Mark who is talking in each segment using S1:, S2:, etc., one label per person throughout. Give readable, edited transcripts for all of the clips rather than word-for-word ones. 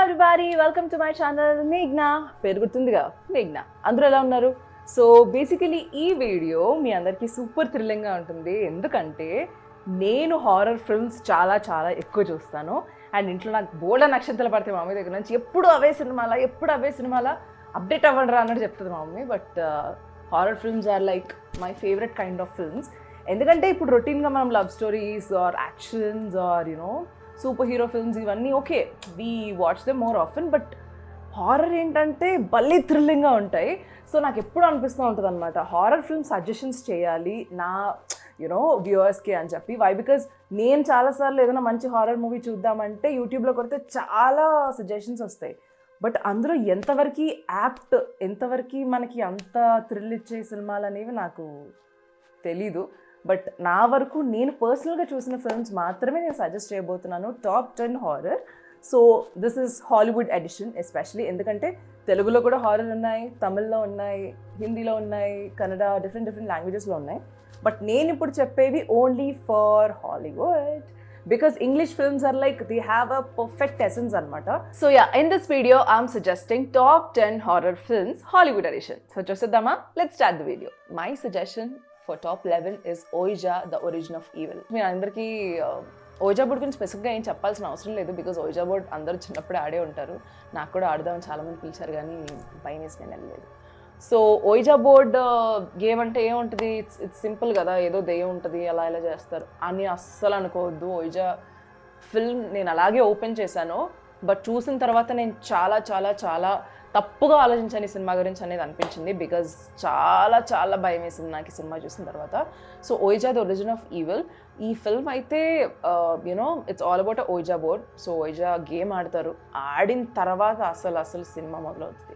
S1: Everybody, welcome to my channel మేఘ్నా. పేరు గుర్తుందిగా, మేఘ్నా. అందరూ ఎలా ఉన్నారు? సో బేసికలీ ఈ వీడియో మీ అందరికీ సూపర్ థ్రిల్లింగ్గా ఉంటుంది. ఎందుకంటే నేను హారర్ ఫిల్మ్స్ చాలా చాలా ఎక్కువ చూస్తాను. అండ్ ఇంట్లో నాకు బోల్డ్ నక్షత్రాలు పడతాయి మా మమ్మీ దగ్గర నుంచి. ఎప్పుడు అవే సినిమాలా అప్డేట్ అవ్వండి రా అన్నట్టు చెప్తుంది మా mummy. But horror films are like my favourite kind of films. ఎందుకంటే ఇప్పుడు రొటీన్గా మనం love stories or actions or super hero films ఇవన్నీ okay, we watch them more often. But horror ఏంటంటే భలే థ్రిల్లింగ్గా ఉంటాయి. సో నాకు ఎప్పుడు అనిపిస్తూ ఉంటుంది అనమాట, హారర్ ఫిల్మ్ సజెషన్స్ చేయాలి నా వ్యూవర్స్కి అని చెప్పి. వై? బికాజ్ నేను చాలాసార్లు ఏదైనా మంచి హారర్ మూవీ చూద్దామంటే యూట్యూబ్లో కొడితే చాలా సజెషన్స్ వస్తాయి. బట్ అందులో ఎంతవరకు యాప్ట్, ఎంతవరకు మనకి అంత థ్రిల్ ఇచ్చే సినిమాలు అనేవి నాకు తెలీదు. బట్ నా వరకు నేను పర్సనల్గా చూసిన ఫిల్మ్స్ మాత్రమే నేను సజెస్ట్ చేయబోతున్నాను. Top 10 horror. So this is Hollywood edition especially. ఎందుకంటే తెలుగులో కూడా హారర్ ఉన్నాయి, తమిళ్లో ఉన్నాయి, హిందీలో ఉన్నాయి, కన్నడ, డిఫరెంట్ లాంగ్వేజెస్లో ఉన్నాయి. బట్ నేను ఇప్పుడు చెప్పేవి only for Hollywood. Because English films are like, they have a perfect essence anamata. So yeah, in this video I'm suggesting top 10 horror films, Hollywood edition. So chusedama, let's start the video. My suggestion for top 11 is Ouija, the Origin of Evil. మీరు అందరికీ Ouija board గురించి స్పెసిఫిక్గా ఏం చెప్పాల్సిన అవసరం లేదు. Because Ouija board అందరూ చిన్నప్పుడు ఆడే ఉంటారు. నాకు కూడా ఆడదామని చాలామంది పిలిచారు, కానీ భయం వేసి నేను వెళ్ళలేదు. సో ఓయిజా బోర్డ్ గేమ్ అంటే ఏముంటుంది, ఇట్స్ సింపుల్ కదా, ఏదో దెయ్యం ఉంటుంది అలా ఇలా చేస్తారు అని అస్సలు అనుకోవద్దు. ఓయిజా ఫిల్మ్ నేను అలాగే ఓపెన్ చేశాను, బట్ చూసిన తర్వాత నేను చాలా చాలా చాలా తప్పుగా ఆలోచించాను ఈ సినిమా గురించి అనేది అనిపించింది. బికాజ్ చాలా చాలా భయం వేసింది నాకు ఈ సినిమా చూసిన తర్వాత. So Ouija the origin of evil, ఈ ఫిల్మ్ అయితే it's all about a Ouija board. So Ouija game ఆడతారు, ఆడిన తర్వాత అసలు సినిమా మొదలవుతుంది.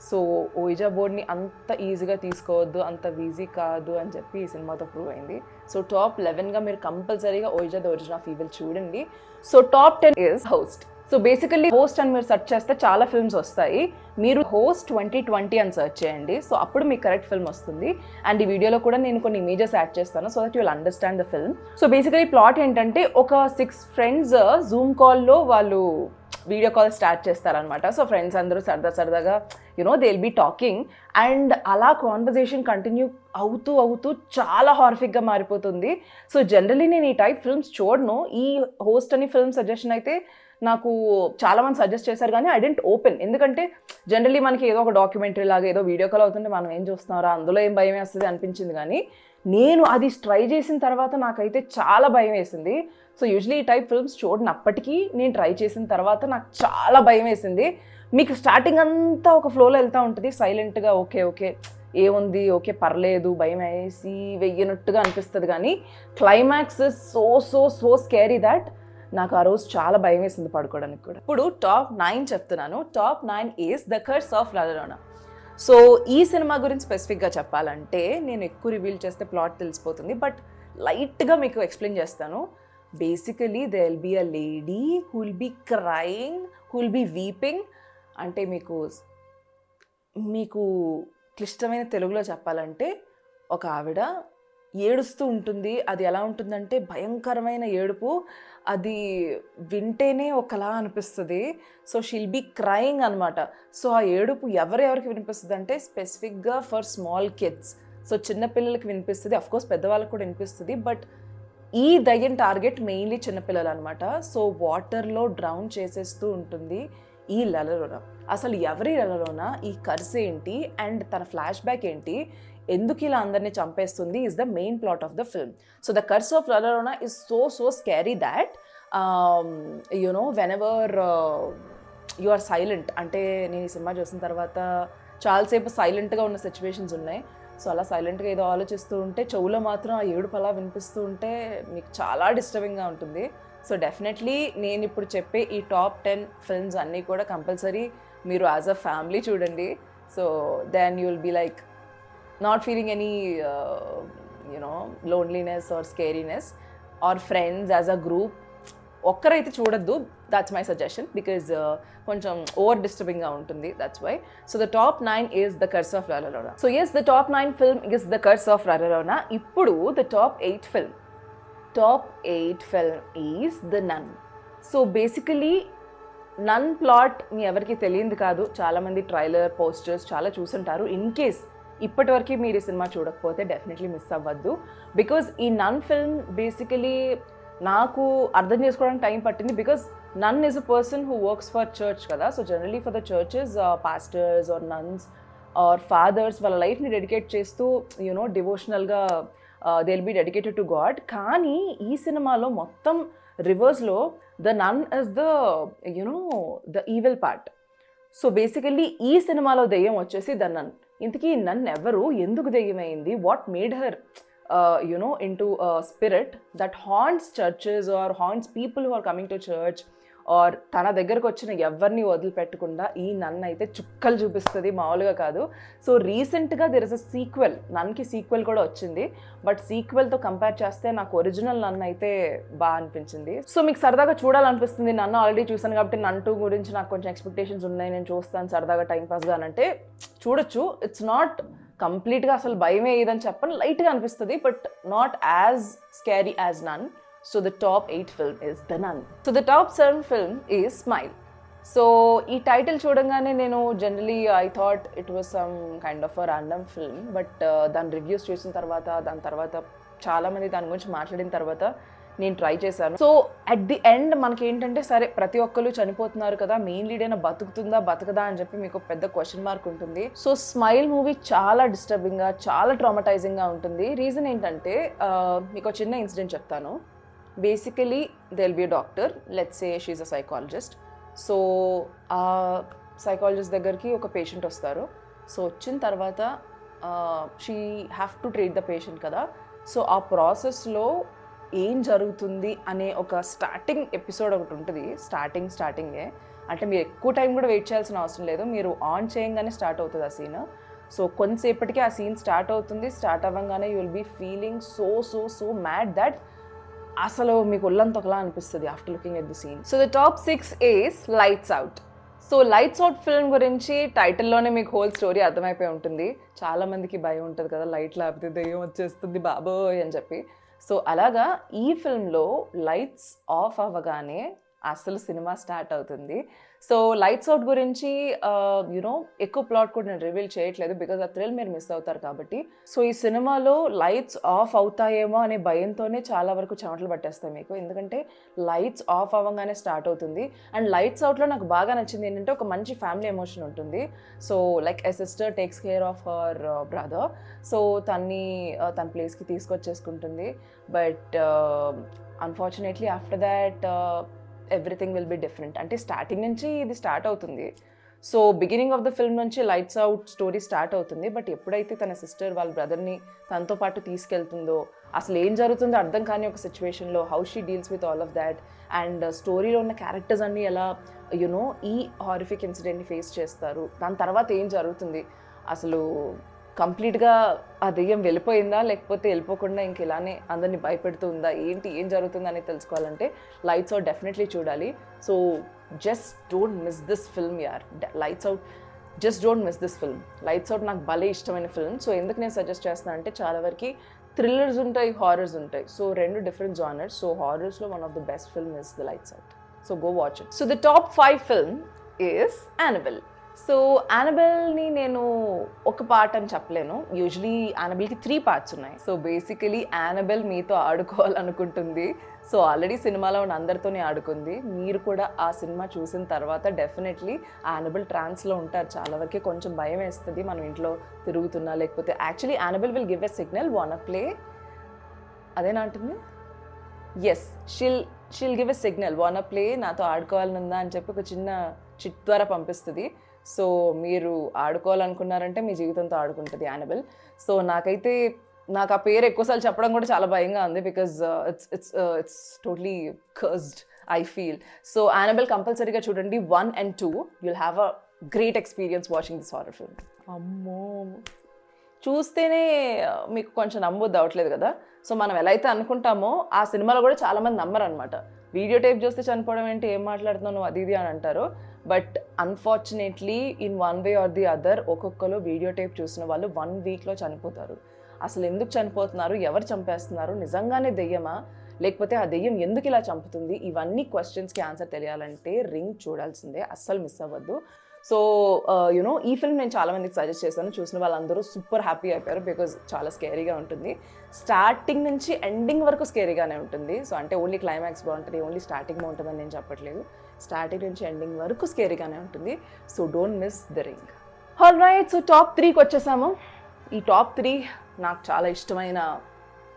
S1: సో ఓయిజా బోర్డ్ని అంత ఈజీగా తీసుకోవద్దు, అంత ఈజీ కాదు అని చెప్పి ఈ సినిమాతో ప్రూవ్ అయింది. సో టాప్ 11గా మీరు కంపల్సరీగా Ouija the origin of evil చూడండి. So top 10 is host. So basically host అని మీరు సెర్చ్ చేస్తే చాలా ఫిల్మ్స్ వస్తాయి. మీరు హోస్ట్ 2020 అని సెర్చ్ చేయండి. సో అప్పుడు మీకు కరెక్ట్ ఫిల్మ్ వస్తుంది. అండ్ ఈ వీడియోలో కూడా నేను కొన్ని ఇమేజెస్ యాడ్ చేస్తాను so that you will understand the film. So basically plot ఏంటంటే, ఒక 6 ఫ్రెండ్స్ జూమ్ కాల్లో వాళ్ళు వీడియో కాల్ స్టార్ట్ చేస్తారనమాట. సో ఫ్రెండ్స్ అందరూ సరదాగా they will be talking, and అలా కాన్వర్జేషన్ కంటిన్యూ అవుతూ చాలా హారిఫిక్గా మారిపోతుంది. సో జనరలీ నేను ఈ టైప్ ఫిల్మ్స్ చూడను. ఈ హోస్ట్ అని ఫిల్మ్ సజెషన్ అయితే నాకు చాలామంది సజెస్ట్ చేశారు, కానీ ఐ డెంట్ ఓపెన్. ఎందుకంటే జనరలీ మనకి ఏదో ఒక డాక్యుమెంటరీ లాగా ఏదో వీడియో కాల్ అవుతుంటే మనం ఏం చూస్తున్నారా, అందులో ఏం భయం వేస్తుంది అనిపించింది. కానీ నేను అది ట్రై చేసిన తర్వాత నాకైతే చాలా భయం వేసింది. సో యూజువలీ ఈ టైప్ ఫిల్మ్స్ చూడనప్పటికీ నేను ట్రై చేసిన తర్వాత నాకు చాలా భయం వేసింది. మీకు స్టార్టింగ్ అంతా ఒక ఫ్లోలో వెళ్తూ ఉంటుంది, సైలెంట్గా ఓకే ఏముంది, ఓకే పర్లేదు, భయం వేసి వెయ్యనట్టుగా అనిపిస్తుంది. కానీ క్లైమాక్స్ సో స్కేరీ దాట్ నాకు ఆ రోజు చాలా భయం వేసింది పడుకోవడానికి కూడా. ఇప్పుడు టాప్ 9 చెప్తున్నాను. Top 9 is the curse of La llorona. So ఈ సినిమా గురించి స్పెసిఫిక్గా చెప్పాలంటే నేను ఎక్కువ రివీల్ చేస్తే ప్లాట్ తెలిసిపోతుంది, బట్ లైట్గా మీకు ఎక్స్ప్లెయిన్ చేస్తాను. Basically they will be a lady who will be crying, who will be weeping. అంటే మీకు క్లిష్టమైన తెలుగులో చెప్పాలంటే, ఒక ఆవిడ ఏడుస్తూ ఉంటుంది. అది ఎలా ఉంటుందంటే భయంకరమైన ఏడుపు, అది వింటేనే ఒకలా అనిపిస్తుంది. సో షీల్ బీ క్రైయింగ్ అనమాట. సో ఆ ఏడుపు ఎవరెవరికి వినిపిస్తుంది అంటే స్పెసిఫిక్గా ఫర్ స్మాల్ కిడ్స్. సో చిన్నపిల్లలకి వినిపిస్తుంది, అఫ్కోర్స్ పెద్దవాళ్ళకి కూడా వినిపిస్తుంది. బట్ ఈ దయ్యం టార్గెట్ మెయిన్లీ చిన్నపిల్లలు అనమాట. సో వాటర్లో డ్రౌన్ చేసేస్తూ ఉంటుంది ఈ లా llorona. అసలు ఎవరి లా llorona, ఈ కర్స్ ఏంటి, అండ్ తన ఫ్లాష్ బ్యాక్ ఏంటి, ఎందుకు ఇలా అందరినీ చంపేస్తుంది is the main plot of the film. So the curse of La llorona is so scary that whenever you are silent. అంటే నేను ఈ సినిమా చూసిన తర్వాత చాలాసేపు సైలెంట్గా ఉన్న సిచ్యువేషన్స్ ఉన్నాయి. సో అలా సైలెంట్గా ఏదో ఆలోచిస్తూ ఉంటే చెవులో మాత్రం ఆ ఏడుపు అలా వినిపిస్తూ ఉంటే మీకు చాలా డిస్టర్బింగ్గా ఉంటుంది. సో డెఫినెట్లీ నేను ఇప్పుడు చెప్పే ఈ టాప్ 10 ఫిల్మ్స్ అన్నీ కూడా కంపల్సరీ మీరు యాజ్ అ ఫ్యామిలీ చూడండి. So then you will be like not feeling any loneliness or scariness, or friends as a group ఒక్కరైతే చూడొద్దు. that's my suggestion because కొంచెం ఓవర్ డిస్టర్బింగ్గా ఉంటుంది, that's why. So the top 9 is the curse of La Llorona. So yes, the top 9 film is the curse of La Llorona. ఇప్పుడు the top 8 film is The Nun. So basically nun plot మీ ఎవరికి తెలియంది కాదు, చాలామంది trailer posters చాలా చూసుంటారు. In case ఇప్పటివరకు మీరు ఈ సినిమా చూడకపోతే డెఫినెట్లీ మిస్ అవ్వద్దు. బికాజ్ ఈ నన్ ఫిల్మ్ బేసికలీ నాకు అర్థం చేసుకోవడానికి టైం పట్టింది. Because nun is a person who works for church కదా. So generally for the churches pastors or nuns or fathers వాళ్ళ లైఫ్ని డెడికేట్ చేస్తూ యూనో డివోషనల్గా they will be dedicated to God. కానీ ఈ సినిమాలో మొత్తం రివర్స్లో the nun is the you know the evil part. So basically ఈ సినిమాలో దెయ్యం వచ్చేసి ద నన్. ఇంతకీ నన్ ఎవరు, ఎందుకు దెయ్యమైంది, what made her you know into spirit that haunts churches or haunts people who are coming to church or తన దగ్గరకు వచ్చిన ఎవరిని వదిలిపెట్టకుండా ఈ నన్ అయితే చుక్కలు చూపిస్తుంది, మామూలుగా కాదు. సో రీసెంట్గా దెర్ ఇస్ అ సీక్వెల్, నన్కి సీక్వెల్ కూడా వచ్చింది. బట్ సీక్వెల్తో కంపేర్ చేస్తే నాకు ఒరిజినల్ నన్ అయితే బాగా అనిపించింది. సో మీకు సరదాగా చూడాలనిపిస్తుంది, నన్ను ఆల్రెడీ చూసాను కాబట్టి నన్ 2 గురించి నాకు కొంచెం ఎక్స్పెక్టేషన్స్ ఉన్నాయి, నేను చూస్తాను సరదాగా టైంపాస్గా అని అంటే చూడొచ్చు. ఇట్స్ నాట్ కంప్లీట్గా అసలు భయమే ఏదని చెప్పని, లైట్గా అనిపిస్తుంది, but not as scary as Nun. So the top 8 film is The Nun. So the top 7 film is Smile. So ఈ టైటిల్ చూడంగానే నేను generally I thought it was some kind of a random film. But దాని reviews చూసిన తర్వాత, దాని తర్వాత చాలామంది దాని గురించి మాట్లాడిన తర్వాత నేను ట్రై చేశాను. సో అట్ ది ఎండ్ మనకి ఏంటంటే, సరే ప్రతి ఒక్కరు చనిపోతున్నారు కదా, మెయిన్ లీడ్ అయినా బతుకుతుందా బతకదా అని చెప్పి మీకు పెద్ద క్వశ్చన్ మార్క్ ఉంటుంది. సో స్మైల్ మూవీ చాలా డిస్టర్బింగ్గా, చాలా ట్రామటైజింగ్గా ఉంటుంది. రీజన్ ఏంటంటే మీకు చిన్న ఇన్సిడెంట్ చెప్తాను. Basically they will be a doctor, let's say she's a psychologist. So ఆ సైకాలజిస్ట్ దగ్గరికి ఒక పేషెంట్ వస్తారు. సో వచ్చిన తర్వాత she have to treat the patient కదా. సో ఆ ప్రాసెస్లో ఏం జరుగుతుంది అనే ఒక స్టార్టింగ్ ఎపిసోడ్ ఒకటి ఉంటుంది. స్టార్టింగే అంటే మీరు ఎక్కువ టైం కూడా వెయిట్ చేయాల్సిన అవసరం లేదు, మీరు ఆన్ చేయంగానే స్టార్ట్ అవుతుంది ఆ సీన్. సో కొంతసేపటికి ఆ సీన్ స్టార్ట్ అవుతుంది. స్టార్ట్ అవ్వగానే you will be feeling so so so mad that అసలు మీకు ఒళ్ళంతా ఒకలా అనిపిస్తుంది after looking at the scene. So the top 6 is lights out. So lights out film గురించి టైటిల్లోనే మీకు హోల్ స్టోరీ అర్థమైపోయి ఉంటుంది. చాలామందికి భయం ఉంటుంది కదా, లైట్ లేకపోతే దెయ్యం వచ్చేస్తుంది బాబోయ్ అని చెప్పి. సో అలాగా ఈ ఫిల్మ్లో లైట్స్ ఆఫ్ అవ్వగానే అసలు సినిమా స్టార్ట్ అవుతుంది. సో లైట్స్ అవుట్ గురించి యూనో ఎక్కువ ప్లాట్ కూడా నేను రివీల్ చేయట్లేదు, బికాజ్ ఆ థ్రిల్ మీరు మిస్ అవుతారు కాబట్టి. సో ఈ సినిమాలో లైట్స్ ఆఫ్ అవుతాయేమో అనే భయంతోనే చాలా వరకు చెమటలు పట్టేస్తాయి మీకు, ఎందుకంటే లైట్స్ ఆఫ్ అవ్వగానే స్టార్ట్ అవుతుంది. అండ్ లైట్స్ అవుట్లో నాకు బాగా నచ్చింది ఏంటంటే, ఒక మంచి ఫ్యామిలీ ఎమోషన్ ఉంటుంది. So like a sister takes care of her brother. So తన ప్లేస్కి తీసుకొచ్చేసుకుంటుంది. But unfortunately after that everything will be different. అంటే స్టార్టింగ్ నుంచి ఇది స్టార్ట్ అవుతుంది. So beginning of the film నుంచి లైట్స్ అవుట్ స్టోరీ స్టార్ట్ అవుతుంది. బట్ ఎప్పుడైతే తన సిస్టర్ వాళ్ళ బ్రదర్ని తనతో పాటు తీసుకెళ్తుందో, అసలు ఏం జరుగుతుందో అర్థం కాని ఒక సిచ్యువేషన్లో how she deals with all of that, and స్టోరీలో ఉన్న క్యారెక్టర్స్ అన్నీ ఎలా యునో ఈ హారిఫిక్ ఇన్సిడెంట్ని ఫేస్ చేస్తారు, దాని తర్వాత ఏం జరుగుతుంది, అసలు కంప్లీట్గా ఆ దెయ్యం వెళ్ళిపోయిందా లేకపోతే వెళ్ళిపోకుండా ఇంక ఇలానే అందరినీ భయపెడుతూ ఉందా, ఏం జరుగుతుంది అనేది తెలుసుకోవాలంటే లైట్స్ అవుట్ డెఫినెట్లీ చూడాలి. So just don't miss this film యార్. Lights out, just don't miss this film. Lights out నాకు భలే ఇష్టమైన ఫిల్మ్. సో ఎందుకు నేను సజెస్ట్ చేస్తాను అంటే, చాలా వరకు థ్రిల్లర్స్ ఉంటాయి, హారర్స్ ఉంటాయి. So 2 different genres. సో హారర్స్లో one of the best film is the lights out. So go watch it. So the top 5 film is Annabelle. So యానబెల్ని నేను ఒక పార్ట్ అని చెప్పలేను. యూజువలీ యానబెల్కి 3 పార్ట్స్ ఉన్నాయి. సో బేసికలీ యానబెల్ మీతో ఆడుకోవాలనుకుంటుంది. సో ఆల్రెడీ సినిమాలో ఉన్న అందరితోనే ఆడుకుంది. మీరు కూడా ఆ సినిమా చూసిన తర్వాత డెఫినెట్లీ యానబెల్ ట్రాన్స్లో ఉంటారు. చాలా వరకే కొంచెం భయం వేస్తుంది మనం ఇంట్లో తిరుగుతున్నా, లేకపోతే actually Annabelle will give a signal, wanna play, అదేనా అంటుంది, yes she'll give a signal, wanna play, నాతో ఆడుకోవాలని ఉందా అని చెప్పి ఒక చిన్న చిట్ ద్వారా పంపిస్తుంది. సో మీరు ఆడుకోవాలనుకున్నారంటే మీ జీవితంతో ఆడుకుంటుంది యానబెల్. సో నాకు ఆ పేరు ఎక్కువసార్లు చెప్పడం కూడా చాలా భయంగా ఉంది, because it's totally cursed I feel. So Annabelle కంపల్సరీగా చూడండి, 1 and 2. You'll have a great experience watching this horror film. అమ్మో, చూస్తేనే మీకు కొంచెం నమ్మొద్దు అవట్లేదు కదా. సో మనం ఎలా అయితే అనుకుంటామో ఆ సినిమాలో కూడా చాలామంది నమ్మరు అనమాట. వీడియో టేప్ చూస్తే చనిపోవడం ఏంటి, ఏం మాట్లాడుతున్నావు అది ఇది అని అంటారు. But unfortunately in one way or the other ఒక్కొక్కరు వీడియో టేప్ చూసిన వాళ్ళు 1 వీక్లో చనిపోతారు. అసలు ఎందుకు చనిపోతున్నారు, ఎవరు చంపేస్తున్నారు, నిజంగానే దెయ్యమా లేకపోతే ఆ దెయ్యం ఎందుకు ఇలా చంపుతుంది, ఇవన్నీ క్వశ్చన్స్కి ఆన్సర్ తెలియాలంటే రింగ్ చూడాల్సిందే, అస్సలు మిస్ అవ్వద్దు. సో యునో ఈ ఫిల్మ్ నేను చాలా మందికి సజెస్ట్ చేశాను, చూసిన వాళ్ళందరూ సూపర్ హ్యాపీ అయిపోయారు బికాజ్ చాలా స్కేరీగా ఉంటుంది. స్టార్టింగ్ నుంచి ఎండింగ్ వరకు స్కేరీగానే ఉంటుంది. సో అంటే ఓన్లీ క్లైమాక్స్ బాగుంటుంది, ఓన్లీ స్టార్టింగ్ బాగుంటుందని నేను చెప్పట్లేదు, స్టార్టింగ్ నుంచి ఎండింగ్ వరకు స్కేరీగానే ఉంటుంది. So don't miss the ring. Alright, so top 3కి వచ్చేసాము. ఈ టాప్ 3 నాకు చాలా ఇష్టమైన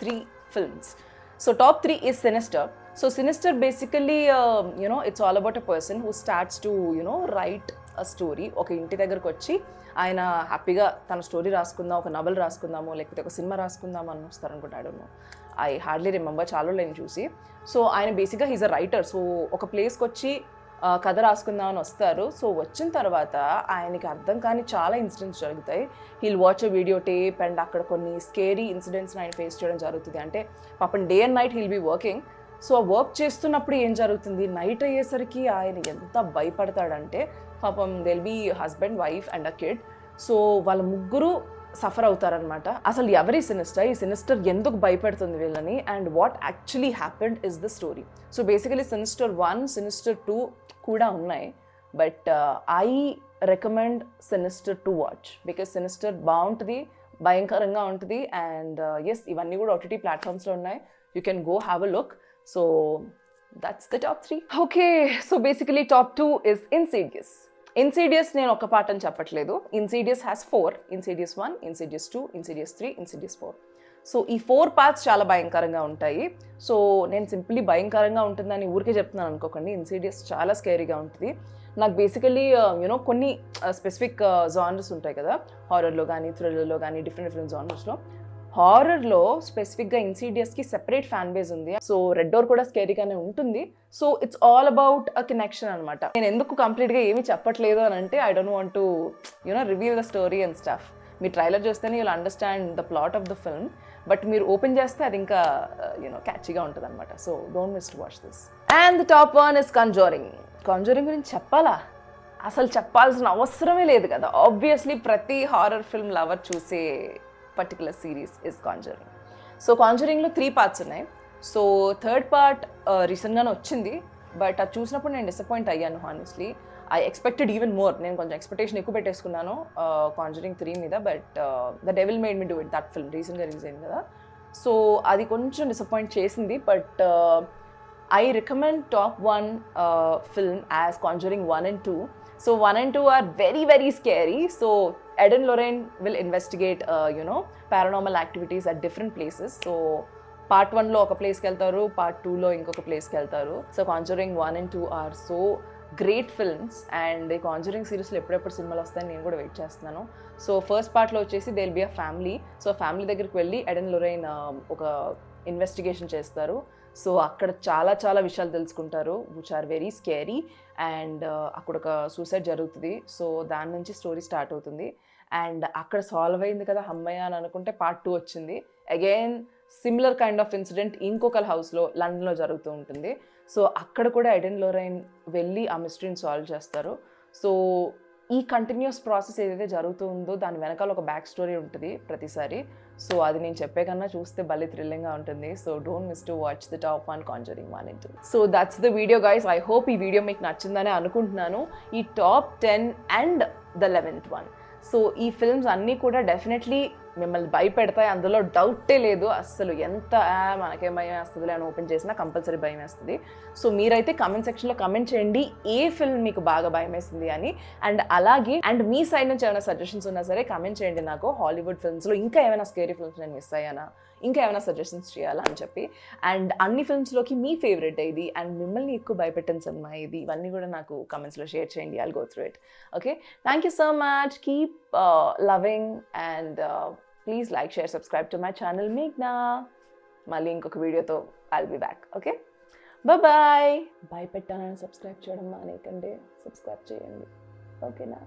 S1: 3 films. So top 3 is sinister. So sinister basically it's all about a person who starts to write a story. ఒక ఇంటి దగ్గరకు వచ్చి ఆయన హ్యాపీగా తన స్టోరీ రాసుకుందాం, ఒక నవల్ రాసుకుందాము, లేకపోతే ఒక సినిమా రాసుకుందాం అని వస్తారనుకుంటాడు. ఐ హార్డ్లీ రిమెంబర్, చాలా నేను చూసి. సో ఆయన బేసిక్గా హీజ్ అ రైటర్. సో ఒక ప్లేస్కి వచ్చి కథ రాసుకుందామని వస్తారు. సో వచ్చిన తర్వాత ఆయనకి అర్థం కాని చాలా ఇన్సిడెంట్స్ జరుగుతాయి. He'll watch a video tape and అక్కడ కొన్ని స్కేరీ ఇన్సిడెంట్స్ని ఆయన ఫేస్ చేయడం జరుగుతుంది. అంటే పాపం day and night he'll be working. So ఆ వర్క్ చేస్తున్నప్పుడు ఏం జరుగుతుంది, నైట్ అయ్యేసరికి ఆయన ఎంత భయపడతాడంటే పాపం they'll be husband, wife and a kid. So వాళ్ళ ముగ్గురు సఫర్ అవుతారనమాట. అసలు ఎవరి సినిస్టర్, ఈ సినిస్టర్ ఎందుకు భయపెడుతుంది వీళ్ళని, and what actually happened is the story. So basically sinister 1, sinister 2 కూడా ఉన్నాయి, but I recommend sinister 2 watch because sinister బాగుంటుంది, భయంకరంగా ఉంటుంది. అండ్ ఎస్, ఇవన్నీ కూడా OTT ప్లాట్ఫామ్స్లో ఉన్నాయి, you can go have a look. So that's the top 3. Okay, so basically top 2 is Insidious. Insidious నేను ఒక పార్ట్ అని చెప్పట్లేదు, ఇన్సిడియస్ హ్యాస్ 4, ఇన్సిడియస్ 1, ఇన్సిడియస్ 2, ఇన్సిడియస్ 3, ఇన్సిడియస్ 4. సో ఈ 4 పార్ట్స్ చాలా భయంకరంగా ఉంటాయి. సో నేను సింప్లీ భయంకరంగా ఉంటుందని ఊరికే చెప్తున్నాను అనుకోకండి, ఇన్సిడియస్ చాలా స్కేరీగా ఉంటుంది. నాకు బేసికలీ కొన్ని స్పెసిఫిక్ జానర్స్ ఉంటాయి కదా, హారర్లో కానీ థ్రిల్లర్లో కానీ డిఫరెంట్ జానర్స్లో. హారర్లో స్పెసిఫిక్గా ఇన్సిడియస్కి సెపరేట్ ఫ్యాన్ బేస్ ఉంది. సో రెడ్ డోర్ కూడా స్కేరీగానే ఉంటుంది. So it's all about a connection అనమాట. నేను ఎందుకు కంప్లీట్గా ఏమీ చెప్పట్లేదు అని అంటే, I don't want to reveal the story and stuff. మీ ట్రైలర్ చూస్తేనే you'll understand the plot of the film, but మీరు ఓపెన్ చేస్తే అది ఇంకా క్యాచీగా ఉంటుంది అనమాట. So don't miss to watch this. And the top 1 is Conjuring. Conjuring గురించి చెప్పాలా, అసలు చెప్పాల్సిన అవసరమే లేదు కదా. ఆబ్వియస్లీ ప్రతి హారర్ ఫిల్మ్ లవర్ చూసే particular series is Conjuring. So కాంజూరింగ్లో 3 పార్ట్స్ ఉన్నాయి. సో థర్డ్ పార్ట్ రీసెంట్గానే వచ్చింది, బట్ అది చూసినప్పుడు నేను డిసప్పాయింట్ అయ్యాను honestly. I expected even more. నేను కొంచెం ఎక్స్పెక్టేషన్ ఎక్కువ పెట్టేసుకున్నాను కాంజూరింగ్ 3 మీద, but the devil made me do it, that film రీసెంట్గా రిలీజ్ అయింది కదా. సో అది కొంచెం డిసప్పాయింట్ చేసింది, but I recommend top 1 film as Conjuring 1 and 2. So 1 and 2 are very, very scary. So Ed and Lorraine will investigate, paranormal activities at different places. So part 1 లో ఒక ప్లేస్కి వెళ్తారు, part 2 లో ఇంకొక ప్లేస్కి వెళ్తారు. So Conjuring 1 and 2 are so great films. And ఈ Conjuring సిరీస్లో ఎప్పుడెప్పుడు సినిమాలు వస్తాయని నేను కూడా వెయిట్ చేస్తున్నాను. సో ఫస్ట్ పార్ట్లో వచ్చేసి they will be a family. So family దగ్గరికి వెళ్ళి ఎడ్ అండ్ లొరైన్ ఒక ఇన్వెస్టిగేషన్ చేస్తారు. సో అక్కడ చాలా చాలా విషయాలు తెలుసుకుంటారు which are very scary. And అక్కడ ఒక సూసైడ్ జరుగుతుంది. సో దాని నుంచి స్టోరీ స్టార్ట్ అవుతుంది. అండ్ అక్కడ సాల్వ్ అయింది కదా అమ్మయ్య అని అనుకుంటే part 2 వచ్చింది. Again similar kind of incident ఇంకొక హౌస్లో లండన్లో జరుగుతూ ఉంటుంది. సో అక్కడ కూడా ఎడ్ అండ్ లొరైన్ వెళ్ళి ఆ మిస్టరీని సాల్వ్ చేస్తారు. సో ఈ కంటిన్యూస్ ప్రాసెస్ ఏదైతే జరుగుతూ ఉందో దాని వెనకాల ఒక బ్యాక్ స్టోరీ ఉంటుంది ప్రతిసారి. సో అది నేను చెప్పే కన్నా చూస్తే భలే థ్రిల్లింగ్గా ఉంటుంది. So don't miss to watch the top 1 Conjuring 1 and 2. So that's the video guys. I hope ఈ వీడియో మీకు నచ్చిందని అనుకుంటున్నాను. ఈ top 10 and the 11th one. So ఈ ఫిల్మ్స్ అన్నీ కూడా డెఫినెట్లీ మిమ్మల్ని భయపెడతాయి, అందులో డౌటే లేదు. అస్సలు ఎంత మనకేం భయం వేస్తుంది అని ఓపెన్ చేసినా కంపల్సరీ భయం వేస్తుంది. సో మీరైతే కమెంట్ సెక్షన్లో కమెంట్ చేయండి ఏ ఫిల్మ్ మీకు బాగా భయం వేస్తుంది అని. అండ్ అలాగే మీ సైడ్ నుంచి ఏమైనా సజెషన్స్ ఉన్నా సరే కమెంట్ చేయండి నాకు. హాలీవుడ్ ఫిల్మ్స్లో ఇంకా ఏమైనా స్కేరీ ఫిల్మ్స్ నేను మిస్ అయ్యానా, ఇంకా ఏమైనా సజెషన్స్ చేయాలా అని చెప్పి. అండ్ అన్ని ఫిల్మ్స్లోకి మీ ఫేవరెట్ ఇది అండ్ మిమ్మల్ని ఎక్కువ భయపెట్టిన సినిమా ఇది, ఇవన్నీ కూడా నాకు కమెంట్స్లో షేర్ చేయండి. I'll go through it. Okay, thank you so much. Keep loving and please like, share, subscribe to my channel మేఘ్నా. మళ్ళీ ఇంకొక వీడియోతో I'll be back. Okay, bye. భయపెట్టానని సబ్స్క్రైబ్ చేయడం మానేకండి, సబ్స్క్రైబ్ చేయండి. ఓకేనా?